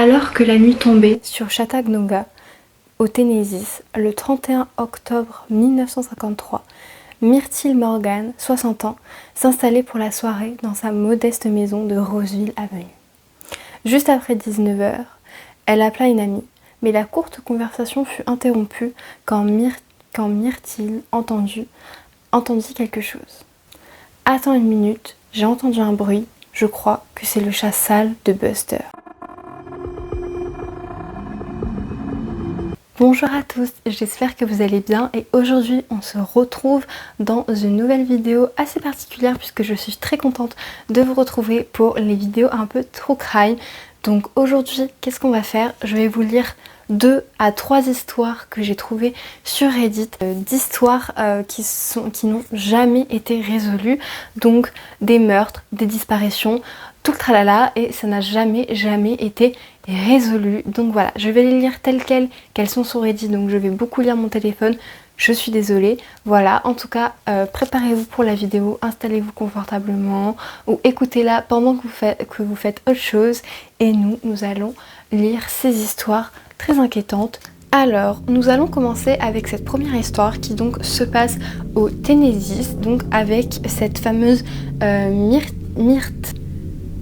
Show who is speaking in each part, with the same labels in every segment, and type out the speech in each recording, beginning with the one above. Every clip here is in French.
Speaker 1: Alors que la nuit tombait sur Chattanooga, au Tennessee, le 31 octobre 1953, Myrtle Morgan, 60 ans, s'installait pour la soirée dans sa modeste maison de Roseville Avenue. Juste après 19 h, elle appela une amie, mais la courte conversation fut interrompue quand Myrtle entendit quelque chose. « Attends une minute, j'ai entendu un bruit, je crois que c'est le chat sale de Buster. » Bonjour à tous, j'espère que vous allez bien et aujourd'hui on se retrouve dans une nouvelle vidéo assez particulière puisque je suis très contente de vous retrouver pour les vidéos un peu true crime. Donc aujourd'hui, qu'est-ce qu'on va faire? Je vais vous lire 2 à 3 histoires que j'ai trouvées sur Reddit, d'histoires qui n'ont jamais été résolues, donc des meurtres, des disparitions, tout le tralala, et ça n'a jamais été résolu. Donc voilà, je vais les lire telles qu'elles sont sur Reddit, donc je vais beaucoup lire mon téléphone, je suis désolée. Voilà, en tout cas, préparez-vous pour la vidéo, installez-vous confortablement ou écoutez-la pendant que vous faites autre chose et nous allons lire ces histoires très inquiétantes. Alors, nous allons commencer avec cette première histoire qui donc se passe au Tennessee, donc avec cette fameuse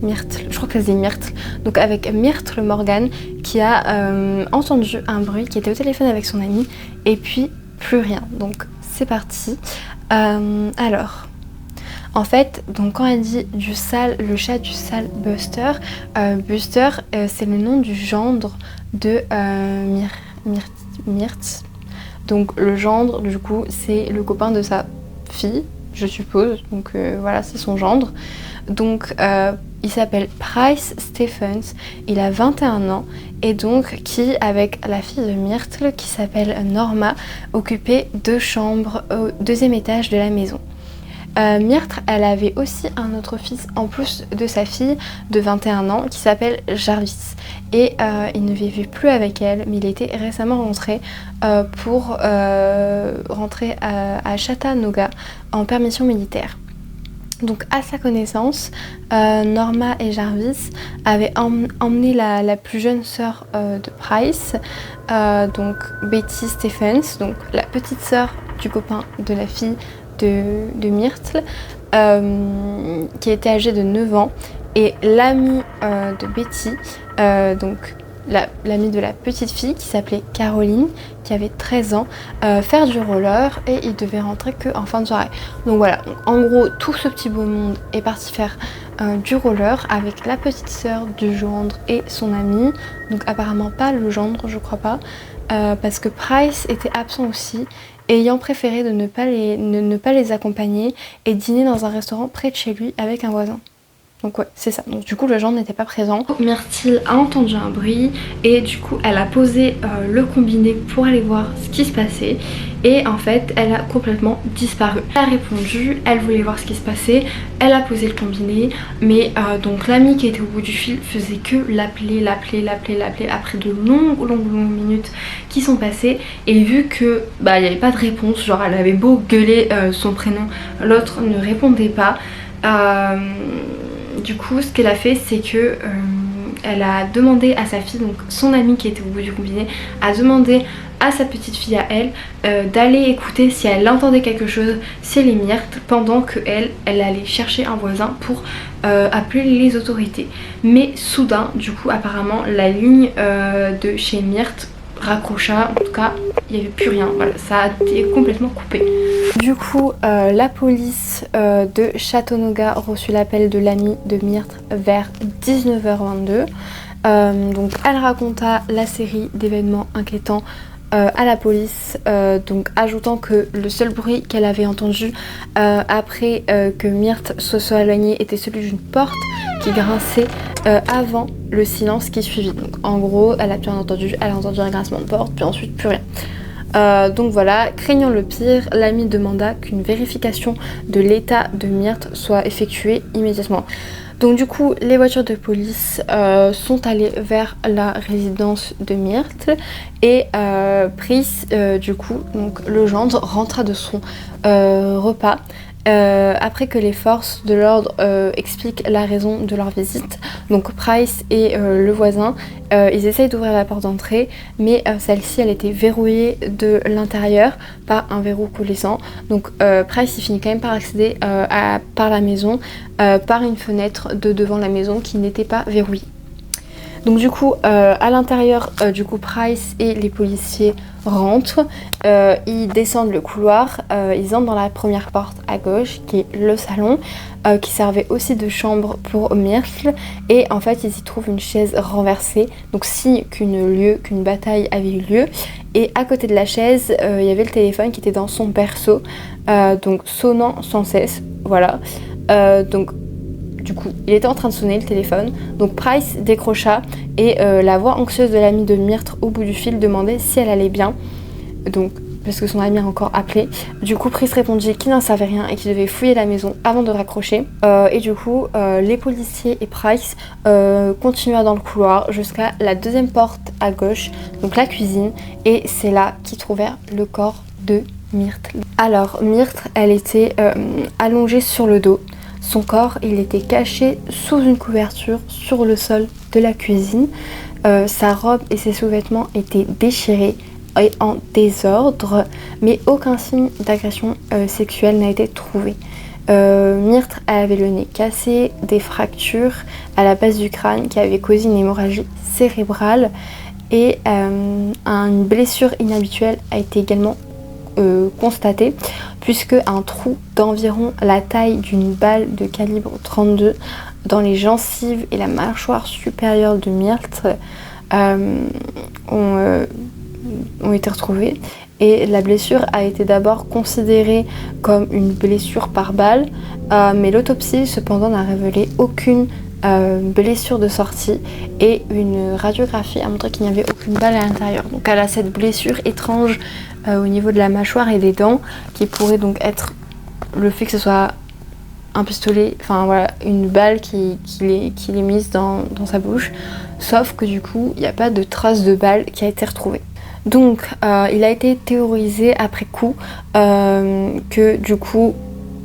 Speaker 1: Myrtle, je crois que ça se dit Myrtle, donc avec Myrtle Morgan qui a entendu un bruit, qui était au téléphone avec son ami et puis plus rien. Donc c'est parti. Alors, en fait, donc quand elle dit le chat du sale Buster, Buster c'est le nom du gendre de Myrtle. Donc le gendre du coup c'est le copain de sa fille, je suppose, donc voilà, c'est son gendre. Donc il s'appelle Bryce Stephens, il a 21 ans et donc qui, avec la fille de Myrtle qui s'appelle Norma, occupait 2 chambres au 2e étage de la maison. Myrtle, elle avait aussi un autre fils en plus de sa fille de 21 ans qui s'appelle Jarvis et il ne vivait plus avec elle, mais il était récemment rentré pour rentrer à Chattanooga en permission militaire. Donc à sa connaissance, Norma et Jarvis avaient emmené la plus jeune sœur de Bryce, donc Betty Stephens, donc la petite sœur du copain de la fille de Myrtle, qui était âgée de 9 ans, et l'amie de Betty, donc l'amie de la petite fille qui s'appelait Caroline, qui avait 13 ans, faire du roller et il devait rentrer qu'en fin de soirée. Donc voilà, en gros tout ce petit beau monde est parti faire du roller avec la petite sœur du gendre et son ami, donc apparemment pas le gendre, je crois pas, parce que Bryce était absent aussi, ayant préféré de ne pas les accompagner et dîner dans un restaurant près de chez lui avec un voisin. Donc ouais, c'est ça. Donc du coup le gendre n'était pas présent. Myrtle a entendu un bruit et du coup elle a posé le combiné pour aller voir ce qui se passait et en fait elle a complètement disparu. Elle a répondu, elle voulait voir ce qui se passait, elle a posé le combiné, mais donc l'ami qui était au bout du fil faisait que l'appeler après de longues minutes qui sont passées, et vu que il n'y avait pas de réponse, genre elle avait beau gueuler son prénom, l'autre ne répondait pas. Du coup, ce qu'elle a fait, c'est que elle a demandé à sa fille, donc son amie qui était au bout du combiné, a demandé à sa petite fille à elle d'aller écouter si elle entendait quelque chose chez les Myrtle, pendant que elle allait chercher un voisin pour appeler les autorités. Mais soudain, du coup, apparemment, la ligne de chez Myrtle raccrocha, en tout cas il n'y avait plus rien, voilà, ça a été complètement coupé. Du coup la police de Chattanooga reçut l'appel de l'amie de Myrtle vers 19 h 22. Donc elle raconta la série d'événements inquiétants à la police, donc ajoutant que le seul bruit qu'elle avait entendu après que Myrtle se soit éloignée était celui d'une porte qui grinçait avant le silence qui suivit. Donc en gros elle a entendu un grincement de porte puis ensuite plus rien. Donc voilà, craignant le pire, l'ami demanda qu'une vérification de l'état de Myrtle soit effectuée immédiatement. Donc du coup les voitures de police sont allées vers la résidence de Myrtle et Brice du coup, donc le gendre, rentra de son repas Après que les forces de l'ordre expliquent la raison de leur visite, donc Price et le voisin, ils essayent d'ouvrir la porte d'entrée, mais celle-ci elle était verrouillée de l'intérieur par un verrou coulissant. Donc Price il finit quand même par accéder par la maison, par une fenêtre de devant la maison qui n'était pas verrouillée. Donc du coup, à l'intérieur, Price et les policiers rentrent, ils descendent le couloir, ils entrent dans la première porte à gauche, qui est le salon, qui servait aussi de chambre pour Myrtle, et en fait, ils y trouvent une chaise renversée, donc signe qu'une bataille avait eu lieu, et à côté de la chaise, il y avait le téléphone qui était dans son berceau, donc sonnant sans cesse, voilà. Du coup, il était en train de sonner le téléphone, donc Price décrocha et la voix anxieuse de l'amie de Myrtle au bout du fil demandait si elle allait bien, donc parce que son amie a encore appelé. Du coup, Price répondit qu'il n'en savait rien et qu'il devait fouiller la maison avant de raccrocher. Et du coup, les policiers et Price continuèrent dans le couloir jusqu'à la deuxième porte à gauche, donc la cuisine, et c'est là qu'ils trouvèrent le corps de Myrtle. Alors, Myrtle, elle était allongée sur le dos. Son corps, il était caché sous une couverture sur le sol de la cuisine. Sa robe et ses sous-vêtements étaient déchirés et en désordre, mais aucun signe d'agression sexuelle n'a été trouvé. Myrtle avait le nez cassé, des fractures à la base du crâne qui avaient causé une hémorragie cérébrale et une blessure inhabituelle a été également constaté, puisque un trou d'environ la taille d'une balle de calibre 32 dans les gencives et la mâchoire supérieure de Myrtle ont été retrouvés, et la blessure a été d'abord considérée comme une blessure par balle, mais l'autopsie cependant n'a révélé aucune blessure de sortie, et une radiographie a montré qu'il n'y avait aucune balle à l'intérieur. Donc elle a cette blessure étrange au niveau de la mâchoire et des dents, qui pourrait donc être le fait que ce soit un pistolet, enfin voilà, une balle qui est mise dans sa bouche, sauf que du coup il n'y a pas de trace de balle qui a été retrouvée. Donc il a été théorisé après coup que du coup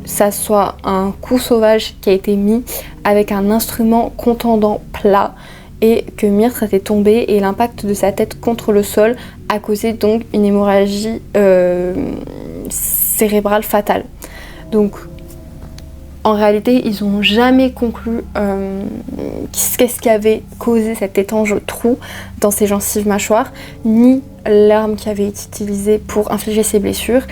Speaker 1: ça soit un coup sauvage qui a été mis avec un instrument contendant plat, et que Myrtle était tombée et l'impact de sa tête contre le sol a causé donc une hémorragie cérébrale fatale. Donc en réalité, ils n'ont jamais conclu qu'est-ce qui avait causé cet étrange trou dans ses gencives mâchoires, ni l'arme qui avait été utilisée pour infliger ces blessures.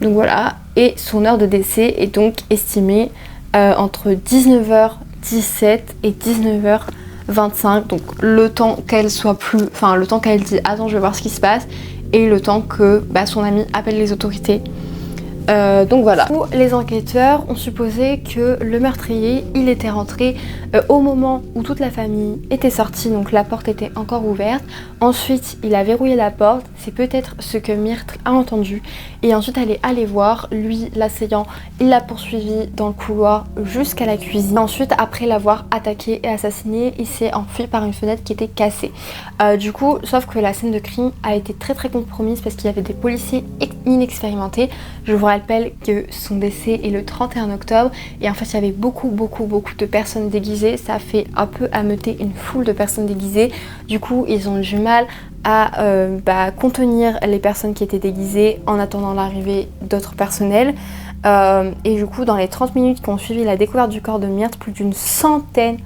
Speaker 1: Donc voilà, et son heure de décès est donc estimée entre 19h17 et 19h25, donc le temps qu'elle dit attends je vais voir ce qui se passe, et le temps que son ami appelle les autorités. Donc voilà. Les enquêteurs ont supposé que le meurtrier, il était rentré au moment où toute la famille était sortie, donc la porte était encore ouverte. Ensuite, il a verrouillé la porte, c'est peut-être ce que Myrtle a entendu. Et ensuite, elle est allée voir, lui, l'assaillant, il l'a poursuivi dans le couloir jusqu'à la cuisine. Ensuite, après l'avoir attaqué et assassiné, il s'est enfui par une fenêtre qui était cassée. Du coup, sauf que la scène de crime a été très compromise parce qu'il y avait des policiers inexpérimentés. Je vous rappelle que son décès est le 31 octobre et en fait il y avait beaucoup de personnes déguisées. Ça a fait un peu ameuter une foule de personnes déguisées. Du coup ils ont du mal à contenir les personnes qui étaient déguisées en attendant l'arrivée d'autres personnels. Et du coup dans les 30 minutes qui ont suivi la découverte du corps de Myrtle, plus d'une centaine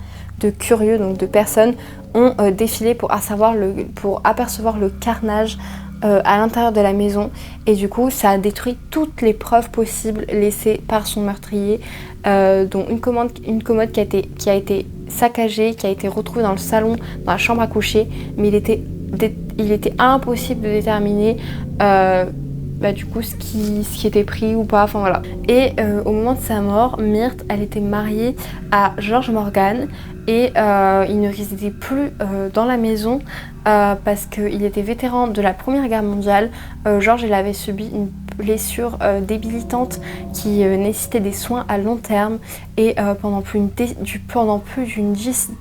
Speaker 1: de curieux, donc de personnes, ont défilé pour apercevoir le carnage à l'intérieur de la maison, et du coup ça a détruit toutes les preuves possibles laissées par son meurtrier, dont une commode qui a été saccagée, qui a été retrouvée dans le salon, dans la chambre à coucher, mais il était impossible de déterminer du coup ce qui était pris ou pas, enfin voilà. Et au moment de sa mort, Myrtle, elle était mariée à George Morgan, et il ne résidait plus dans la maison parce qu'il était vétéran de la Première Guerre mondiale. George il avait subi une blessure débilitante qui nécessitait des soins à long terme et pendant plus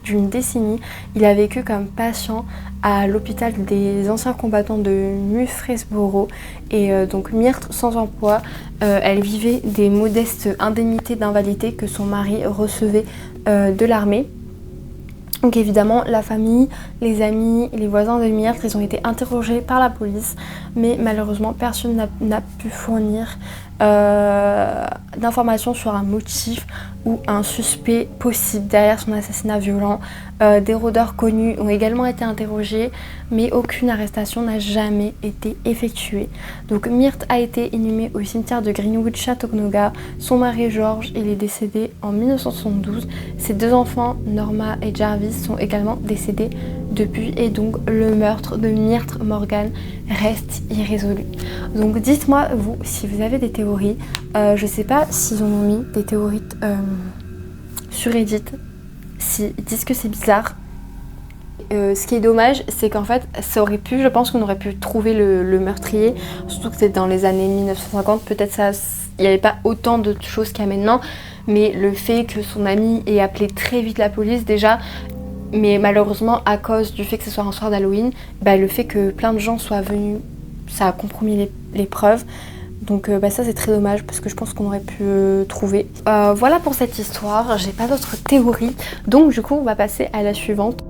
Speaker 1: d'une décennie, il a vécu comme patient à l'hôpital des anciens combattants de Murfreesboro. Et donc Myrtle, sans emploi, elle vivait des modestes indemnités d'invalidité que son mari recevait de l'armée. Donc évidemment, la famille, les amis, les voisins de Myrtle, ils ont été interrogés par la police, mais malheureusement, personne n'a pu fournir d'informations sur un motif ou un suspect possible derrière son assassinat violent. Des rôdeurs connus ont également été interrogés, mais aucune arrestation n'a jamais été effectuée. Donc Myrtle a été inhumée au cimetière de Greenwood Chattanooga. Son mari George, il est décédé en 1972. Ses deux enfants, Norma et Jarvis, sont également décédés depuis, et donc le meurtre de Myrtle Morgan reste irrésolu. Donc dites-moi vous si vous avez des théories. Je sais pas s'ils en ont mis des théories sur Reddit, s'ils disent que c'est bizarre. Ce qui est dommage, c'est qu'en fait, je pense qu'on aurait pu trouver le meurtrier, surtout que c'était dans les années 1950, peut-être il n'y avait pas autant de choses qu'il y a maintenant, mais le fait que son ami ait appelé très vite la police déjà, mais malheureusement à cause du fait que ce soit un soir d'Halloween, le fait que plein de gens soient venus, ça a compromis les preuves. Donc ça c'est très dommage parce que je pense qu'on aurait pu trouver. Voilà pour cette histoire, j'ai pas d'autres théories, donc du coup on va passer à la suivante.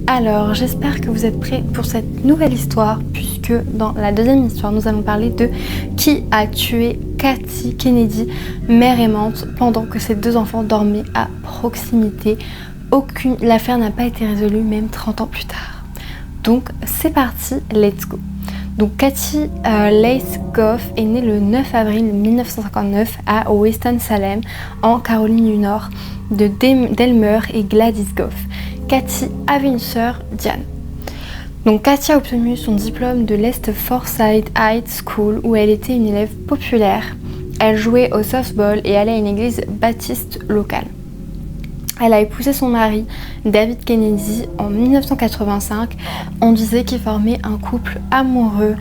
Speaker 1: Alors j'espère que vous êtes prêts pour cette nouvelle histoire, puisque dans la deuxième histoire nous allons parler de qui a tué Kathy Kennedy, mère aimante, pendant que ses deux enfants dormaient à proximité. L'affaire n'a pas été résolue même 30 ans plus tard. Donc c'est parti, let's go. Donc Kathy Lace Goff est née le 9 avril 1959 à Winston-Salem en Caroline du Nord de Delmer et Gladys Goff. Kathy avait une sœur, Diane. Donc Kathy a obtenu son diplôme de l'East Forsyth High School où elle était une élève populaire. Elle jouait au softball et allait à une église baptiste locale. Elle a épousé son mari, David Kennedy, en 1985. On disait qu'ils formaient un couple amoureux,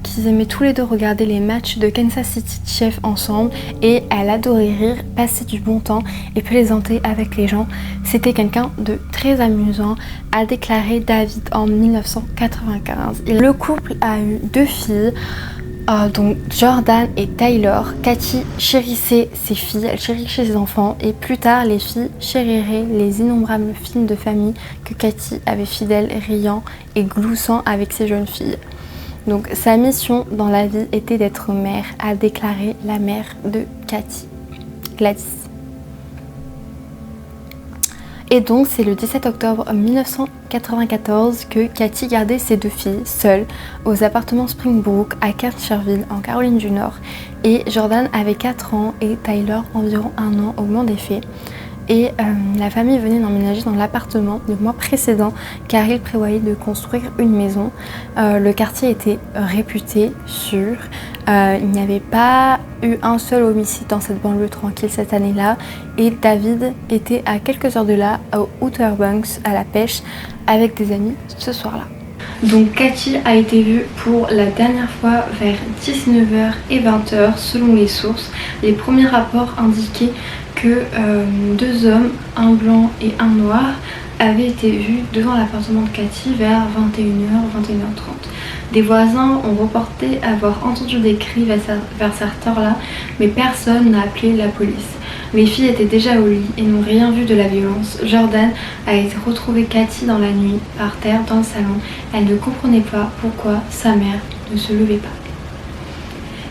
Speaker 1: qu'ils aimaient tous les deux regarder les matchs de Kansas City Chiefs ensemble, et elle adorait rire, passer du bon temps et plaisanter avec les gens. C'était quelqu'un de très amusant, a déclaré David en 1995. Le couple a eu 2 filles. Donc Jordan et Tyler. Kathy chérissait ses filles, elle chérissait ses enfants, et plus tard les filles chériraient les innombrables films de famille que Kathy avait fidèles, riant et gloussant avec ses jeunes filles. Donc sa mission dans la vie était d'être mère, a déclaré la mère de Kathy, Gladys. Et donc c'est le 17 octobre 1994 que Kathy gardait ses 2 filles seules aux appartements Springbrook à Kirksville en Caroline du Nord, et Jordan avait 4 ans et Tyler environ 1 an au moment des faits. Et la famille venait d'emménager dans l'appartement le mois précédent car il prévoyait de construire une maison. Le quartier était réputé sûr. Il n'y avait pas eu un seul homicide dans cette banlieue tranquille cette année-là, et David était à quelques heures de là, au Outer Banks, à la pêche, avec des amis ce soir-là. Donc Kathy a été vue pour la dernière fois vers 19h et 20h selon les sources. Les premiers rapports indiquaient que 2 hommes, un blanc et un noir, avaient été vus devant l'appartement de Kathy vers 21h, 21h30. Des voisins ont reporté avoir entendu des cris vers cette heure-là, mais personne n'a appelé la police. Les filles étaient déjà au lit et n'ont rien vu de la violence. Jordan a été retrouvée Kathy dans la nuit, par terre, dans le salon. Elle ne comprenait pas pourquoi sa mère ne se levait pas.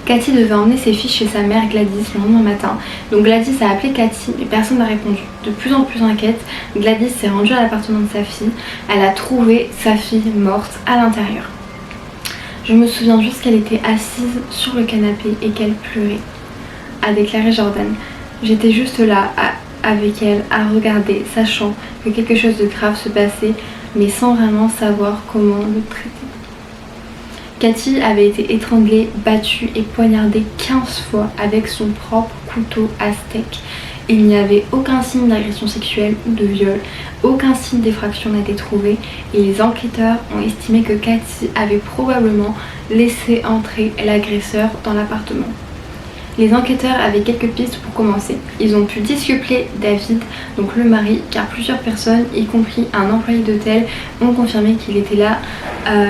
Speaker 1: Kathy devait emmener ses filles chez sa mère Gladys le lendemain matin. Donc Gladys a appelé Kathy mais personne n'a répondu. De plus en plus inquiète, Gladys s'est rendue à l'appartement de sa fille. Elle a trouvé sa fille morte à l'intérieur. Je me souviens juste qu'elle était assise sur le canapé et qu'elle pleurait, a déclaré Jordan. J'étais juste là avec elle à regarder, sachant que quelque chose de grave se passait, mais sans vraiment savoir comment le traiter. Cathy avait été étranglée, battue et poignardée 15 fois avec son propre couteau à steak. Il n'y avait aucun signe d'agression sexuelle ou de viol, aucun signe d'effraction n'a été trouvé et les enquêteurs ont estimé que Cathy avait probablement laissé entrer l'agresseur dans l'appartement. Les enquêteurs avaient quelques pistes pour commencer. Ils ont pu discupler David, donc le mari, car plusieurs personnes, y compris un employé d'hôtel, ont confirmé qu'il était là,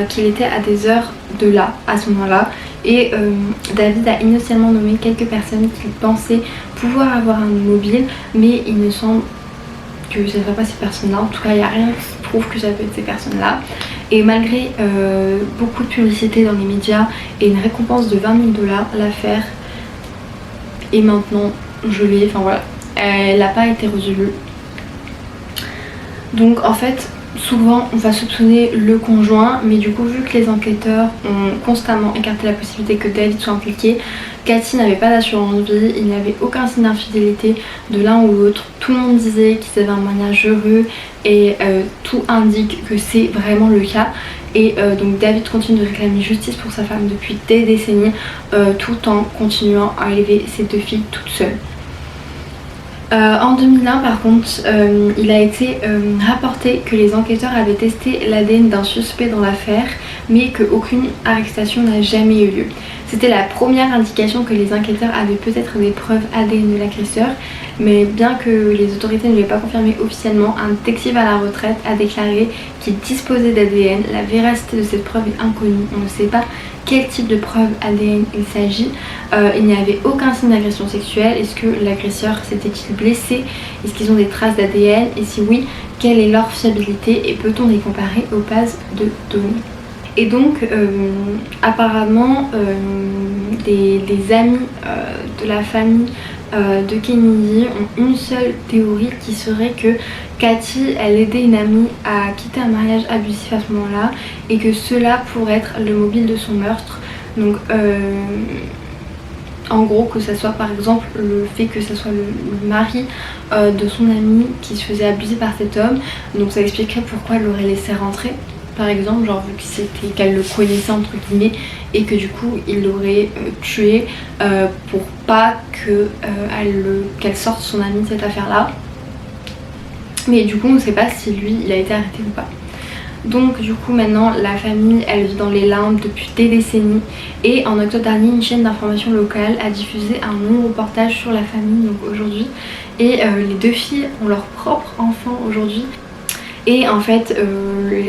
Speaker 1: qu'il était à des heures de là, à ce moment-là. Et David a initialement nommé quelques personnes qu'il pensait pouvoir avoir un mobile, mais il me semble que ce ne serait pas ces personnes-là. En tout cas, il n'y a rien qui prouve que ça peut être ces personnes-là. Et malgré beaucoup de publicité dans les médias et une récompense de 20 000 $, l'affaire est maintenant gelée. Enfin voilà, elle n'a pas été résolue. Donc en fait, souvent on va soupçonner le conjoint, mais du coup vu que les enquêteurs ont constamment écarté la possibilité que David soit impliqué, Cathy n'avait pas d'assurance vie, il n'y avait aucun signe d'infidélité de l'un ou l'autre. Tout le monde disait qu'ils avaient un mariage heureux et tout indique que c'est vraiment le cas. Et donc David continue de réclamer justice pour sa femme depuis des décennies, tout en continuant à élever ses 2 filles toutes seules. En 2001 par contre, il a été rapporté que les enquêteurs avaient testé l'ADN d'un suspect dans l'affaire, mais qu'aucune arrestation n'a jamais eu lieu. C'était la première indication que les enquêteurs avaient peut-être des preuves ADN de l'agresseur, mais bien que les autorités ne l'aient pas confirmé officiellement, un détective à la retraite a déclaré qu'il disposait d'ADN. La véracité de cette preuve est inconnue, on ne sait pas quel type de preuve ADN il s'agit. Il n'y avait aucun signe d'agression sexuelle. Est-ce que l'agresseur s'était-il blessé? Est-ce qu'ils ont des traces d'ADN? Et si oui, quelle est leur fiabilité et peut-on les comparer aux bases de données? Et donc apparemment des amis de la famille de Kennedy ont une seule théorie qui serait que Cathy elle aidait une amie à quitter un mariage abusif à ce moment là et que cela pourrait être le mobile de son meurtre. Donc en gros que ça soit par exemple le fait que ça soit le mari de son amie qui se faisait abuser par cet homme, donc ça expliquerait pourquoi elle l'aurait laissé rentrer par exemple, genre vu que c'était qu'elle le connaissait entre guillemets et que du coup il l'aurait tué pour pas que qu'elle sorte son amie de cette affaire là, mais du coup on ne sait pas si lui il a été arrêté ou pas. Donc du coup maintenant la famille elle vit dans les limbes depuis des décennies et en octobre dernier une chaîne d'information locale a diffusé un long reportage sur la famille donc aujourd'hui et les 2 filles ont leur propre enfant aujourd'hui. Et en fait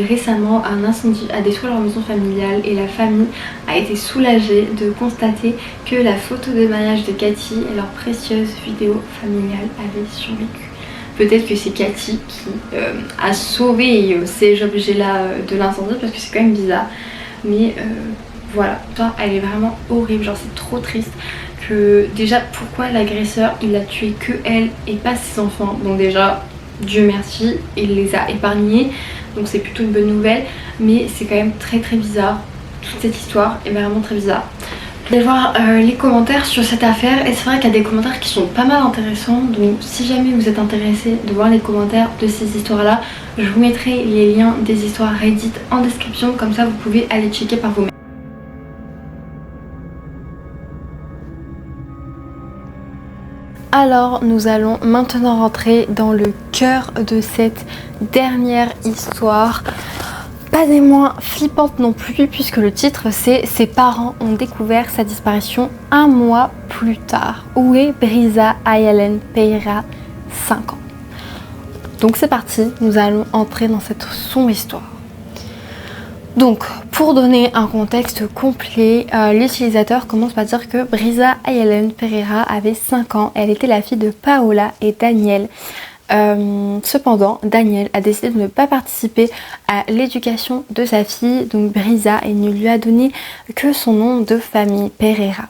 Speaker 1: récemment un incendie a détruit leur maison familiale et la famille a été soulagée de constater que la photo de mariage de Cathy et leur précieuse vidéo familiale avaient survécu. Peut-être que c'est Cathy qui a sauvé ces objets là de l'incendie parce que c'est quand même bizarre. Mais voilà, elle est vraiment horrible, genre c'est trop triste que déjà pourquoi l'agresseur il a tué que elle et pas ses enfants. Donc déjà Dieu merci, il les a épargnés, donc c'est plutôt une bonne nouvelle, mais c'est quand même très très bizarre. Toute cette histoire est vraiment très bizarre. Je vais voir les commentaires sur cette affaire et c'est vrai qu'il y a des commentaires qui sont pas mal intéressants, donc si jamais vous êtes intéressé de voir les commentaires de ces histoires là, je vous mettrai les liens des histoires Reddit en description, comme ça vous pouvez aller checker par vous-même. Alors nous allons maintenant rentrer dans le cœur de cette dernière histoire. Pas des moins flippantes non plus puisque le titre c'est « Ses parents ont découvert sa disparition un mois plus tard ». Où est Brisa Ayelen Pereira, 5 ans. Donc c'est parti, nous allons entrer dans cette sombre histoire. Donc, pour donner un contexte complet, l'utilisateur commence par dire que Brisa Ayelen Pereira avait 5 ans. Elle était la fille de Paola et Daniel. Cependant, Daniel a décidé de ne pas participer à l'éducation de sa fille, donc Brisa, et ne lui a donné que son nom de famille, Pereira.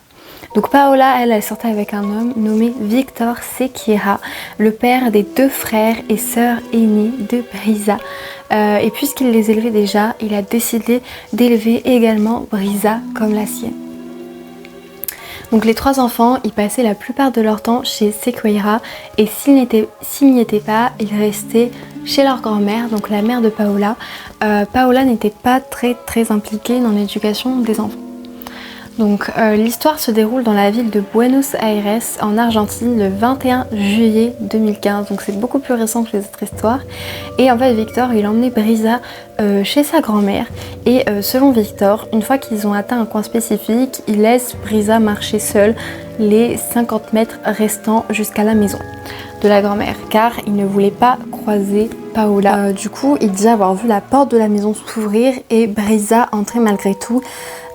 Speaker 1: Donc Paola, elle sortait avec un homme nommé Victor Sequeira, le père des 2 frères et sœurs aînés de Brisa. Et puisqu'il les élevait déjà, il a décidé d'élever également Brisa comme la sienne. Donc les 3 enfants, ils passaient la plupart de leur temps chez Sequeira et s'ils n'y étaient pas, ils restaient chez leur grand-mère, donc la mère de Paola. Paola n'était pas très impliquée dans l'éducation des enfants. Donc l'histoire se déroule dans la ville de Buenos Aires en Argentine le 21 juillet 2015, donc c'est beaucoup plus récent que les autres histoires. Et en fait Victor il a emmené Brisa chez sa grand-mère et selon Victor, une fois qu'ils ont atteint un coin spécifique, il laisse Brisa marcher seule les 50 mètres restants jusqu'à la maison de la grand-mère car il ne voulait pas croiser Paola. Du coup il dit avoir vu la porte de la maison s'ouvrir et Brisa entrer malgré tout.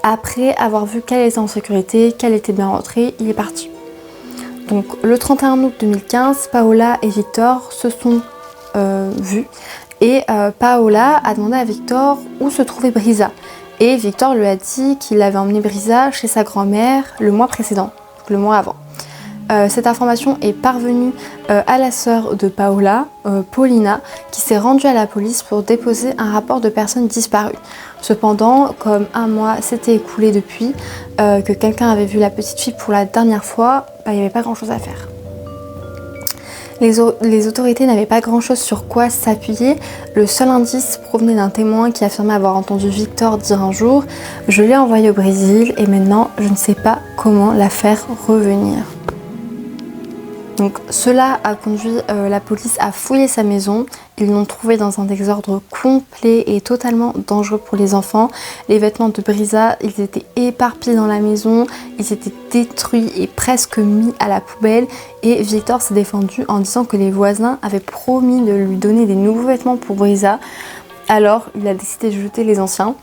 Speaker 1: Après avoir vu qu'elle était en sécurité, qu'elle était bien rentrée, il est parti. Donc le 31 août 2015, Paola et Victor se sont vus et Paola a demandé à Victor où se trouvait Brisa. Et Victor lui a dit qu'il avait emmené Brisa chez sa grand-mère le mois précédent, le mois avant. Cette information est parvenue à la sœur de Paola, Paulina, qui s'est rendue à la police pour déposer un rapport de personnes disparues. Cependant, comme un mois s'était écoulé depuis que quelqu'un avait vu la petite fille pour la dernière fois, il n'y avait pas grand chose à faire. Les autorités n'avaient pas grand chose sur quoi s'appuyer. Le seul indice provenait d'un témoin qui affirmait avoir entendu Victor dire un jour « Je l'ai envoyé au Brésil et maintenant je ne sais pas comment la faire revenir ». Donc cela a conduit la police à fouiller sa maison. Ils l'ont trouvé dans un désordre complet et totalement dangereux pour les enfants. Les vêtements de Brisa, ils étaient éparpillés dans la maison, ils étaient détruits et presque mis à la poubelle. Et Victor s'est défendu en disant que les voisins avaient promis de lui donner des nouveaux vêtements pour Brisa. Alors il a décidé de jeter les anciens.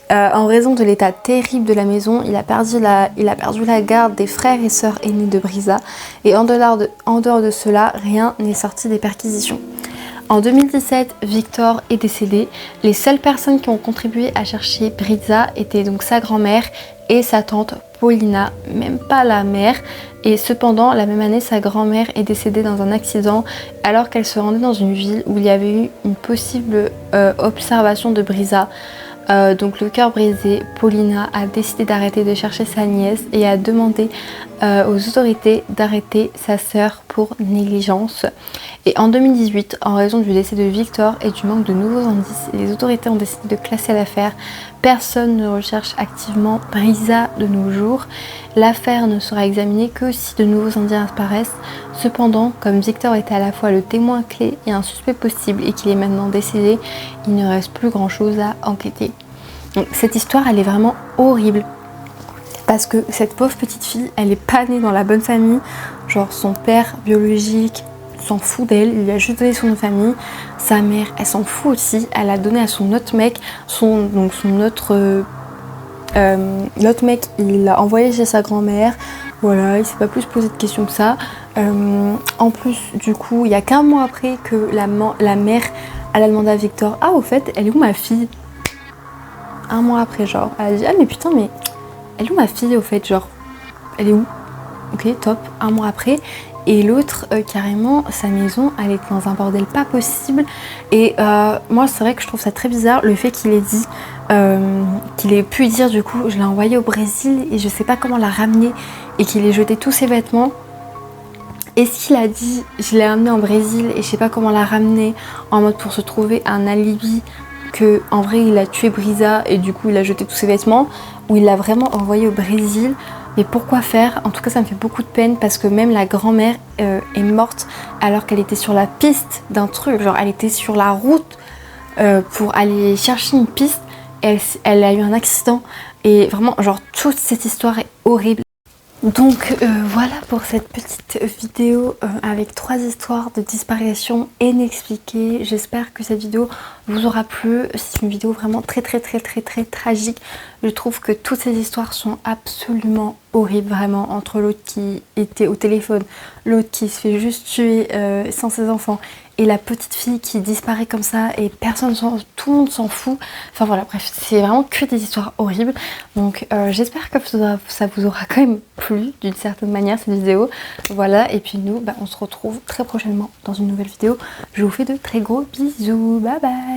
Speaker 1: En raison de l'état terrible de la maison, il a perdu la garde des frères et sœurs aînés de Brisa et en dehors de cela, rien n'est sorti des perquisitions. En 2017, Victor est décédé. Les seules personnes qui ont contribué à chercher Brisa étaient donc sa grand-mère et sa tante Paulina, même pas la mère. Et cependant, la même année, sa grand-mère est décédée dans un accident alors qu'elle se rendait dans une ville où il y avait eu une possible observation de Brisa. Donc le cœur brisé, Paulina a décidé d'arrêter de chercher sa nièce et a demandé aux autorités d'arrêter sa sœur pour négligence. Et en 2018, en raison du décès de Victor et du manque de nouveaux indices, les autorités ont décidé de classer l'affaire. Personne ne recherche activement Brisa de nos jours. L'affaire ne sera examinée que si de nouveaux indices apparaissent. Cependant, comme Victor était à la fois le témoin clé et un suspect possible et qu'il est maintenant décédé, il ne reste plus grand chose à enquêter. Donc, cette histoire, elle est vraiment horrible. Parce que cette pauvre petite fille, elle est pas née dans la bonne famille. Genre son père biologique s'en fout d'elle, il lui a juste donné son nom de famille. Sa mère, elle s'en fout aussi, elle a donné à son autre mec, l'autre mec, il l'a envoyé chez sa grand-mère. Voilà, il s'est pas plus posé de questions que ça. En plus, du coup, il y a qu'un mois après que la mère, elle a demandé à Victor, ah au fait, elle est où ma fille? Un mois après, genre, elle a dit, ah mais putain, mais elle est où ma fille au fait, genre, elle est où? Ok, top, un mois après. Et l'autre, carrément, sa maison, elle est dans un bordel pas possible. Et moi, c'est vrai que je trouve ça très bizarre, le fait qu'il ait dit, qu'il ait pu dire, du coup, je l'ai envoyé au Brésil et je sais pas comment la ramener, et qu'il ait jeté tous ses vêtements. Est-ce qu'il a dit, je l'ai amené en Brésil et je sais pas comment la ramener, en mode pour se trouver un alibi, que en vrai, il a tué Brisa et du coup, il a jeté tous ses vêtements, ou il l'a vraiment envoyé au Brésil? Mais pourquoi faire? En tout cas, ça me fait beaucoup de peine parce que même la grand-mère est morte alors qu'elle était sur la piste d'un truc. Genre, elle était sur la route pour aller chercher une piste. Elle a eu un accident. Et vraiment, genre, toute cette histoire est horrible. Donc voilà pour cette petite vidéo avec 3 histoires de disparition inexpliquées. J'espère que cette vidéo vous aura plu. C'est une vidéo vraiment très tragique. Je trouve que toutes ces histoires sont absolument horribles, vraiment, entre l'autre qui était au téléphone, l'autre qui se fait juste tuer sans ses enfants et la petite fille qui disparaît comme ça et tout le monde s'en fout. Enfin voilà, bref, c'est vraiment que des histoires horribles. Donc j'espère que ça vous aura quand même plu d'une certaine manière cette vidéo. Voilà, et puis nous, on se retrouve très prochainement dans une nouvelle vidéo. Je vous fais de très gros bisous, bye bye.